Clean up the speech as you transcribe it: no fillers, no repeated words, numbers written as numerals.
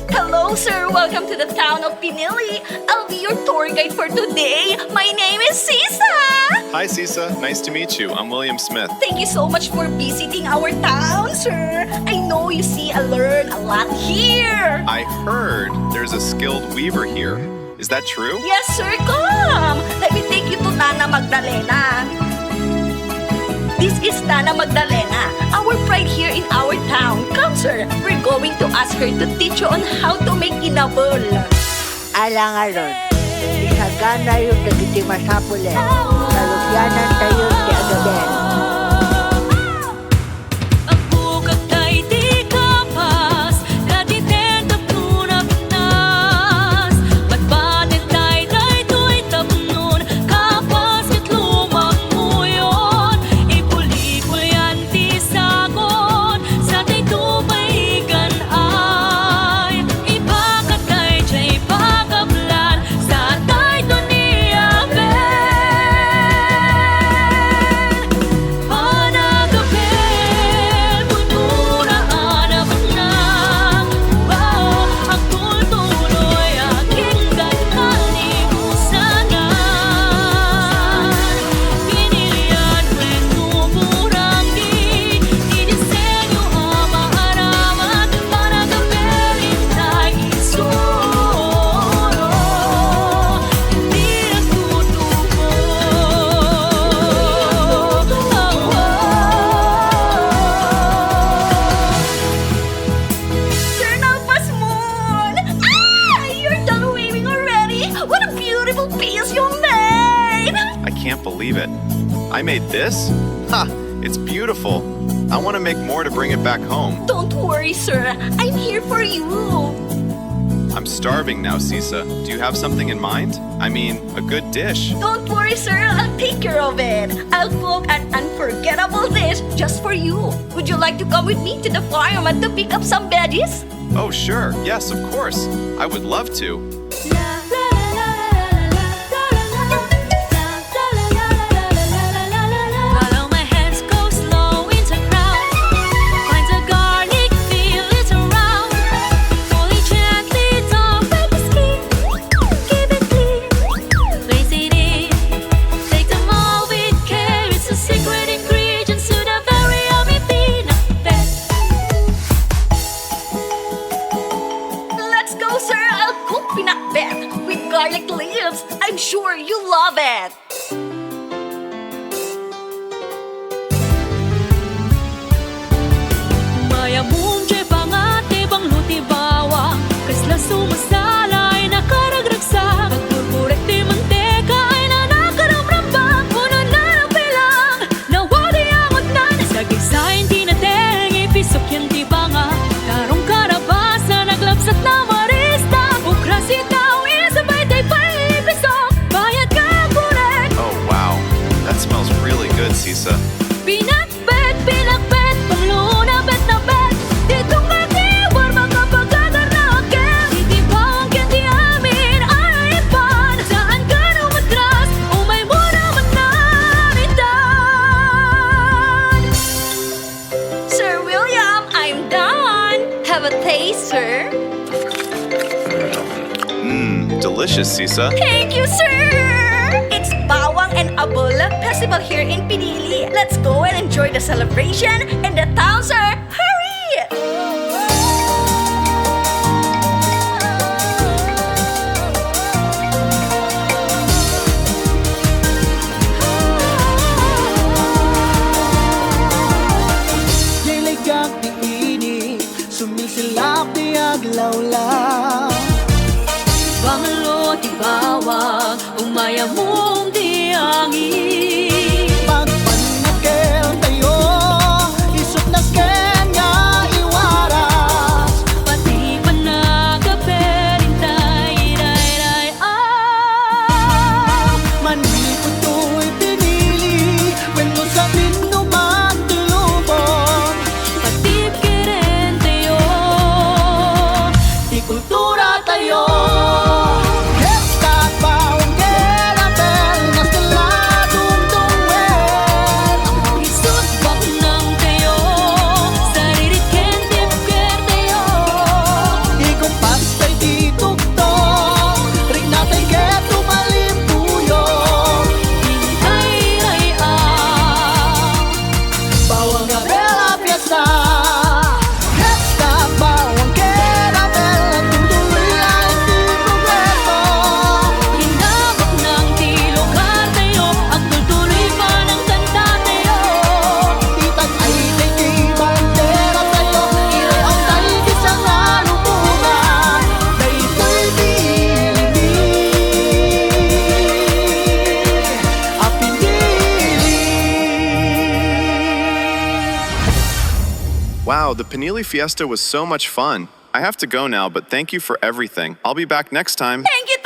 Hello, sir. Welcome to the town of Pinili. I'll be your tour guide for today. My name is Sisa. Hi, Sisa. Nice to meet you. I'm William Smith. Thank you so much for visiting our town, sir. I know you see and learn a lot here. I heard there's a skilled weaver here. Is that true? Yes, sir. Come. Let me take you to Nana Magdalena. This is Nana Magdalena, our pride here in our town. Come, sir. We're going to ask her to teach you on how to make inabol. Alangaron, isagana yung dagiti masapule. Salukyanan tayo ti agaben. I can't believe it. I made this? Ha! It's beautiful. I want to make more to bring it back home. Don't worry, sir. I'm here for you. I'm starving now, Sisa. Do you have something in mind? I mean, a good dish. Don't worry, sir. I'll take care of it. I'll cook an unforgettable dish just for you. Would you like to come with me to the farm and to pick up some veggies? Oh, sure. Yes, of course. I would love to. With garlic leaves. I'm sure you love it. Maya munje pangati bang luti bawang kasla sumasalay nakaragragsak pagpurpurek di manteka ay nanakaramrambang puno na ng pilang nawali ang utnan sa gisain di nateng ipisok yan di banga tarong karabasa naglapsat na marista ukrasita. That smells really good, Sisa. Pinakbet, panglunabet na bet. Dito nga tiwar makapagagar na akin. Titibang yan di amin, arayipan. Saan ka numatras, umay mo naman namitan. Sir William, I'm done. Have a taste, sir. Delicious, Sisa. Thank you, sir. It's bawang and Abul Festival here in Pinili. Let's go and enjoy the celebration and the town, sir. Hurry! Diligag di ini, sumilsilap di aglawla. Bangalo di bawah umaya mong diangi Pagpanagel tayo, isot na kanya iwaras. pati panagaperintay iray Manipod ko'y pinili, when mo sa minuman tulubon. pati kiren tayo Di kultura tayo. Esta paunggera bel, nas teladong dungwen. isut wag nang tayo saririt kendip ker tayo Ikumpas kay di tuktok, ring natin keto malimpuyo. hintay iray Bawang Gabela Fiesta, Esta bawang Kerabel, tutuloy lang di progreso. hinabak ng tilugar tayo at tutuloy pa ng kanta tayo Itag ay kay di bandera tayo, ireaw tayo di sa nalubungan. Daytoy dilimi, apinili. Wow, the Panili Fiesta was so much fun. I have to go now, but thank you for everything. I'll be back next time. Thank you,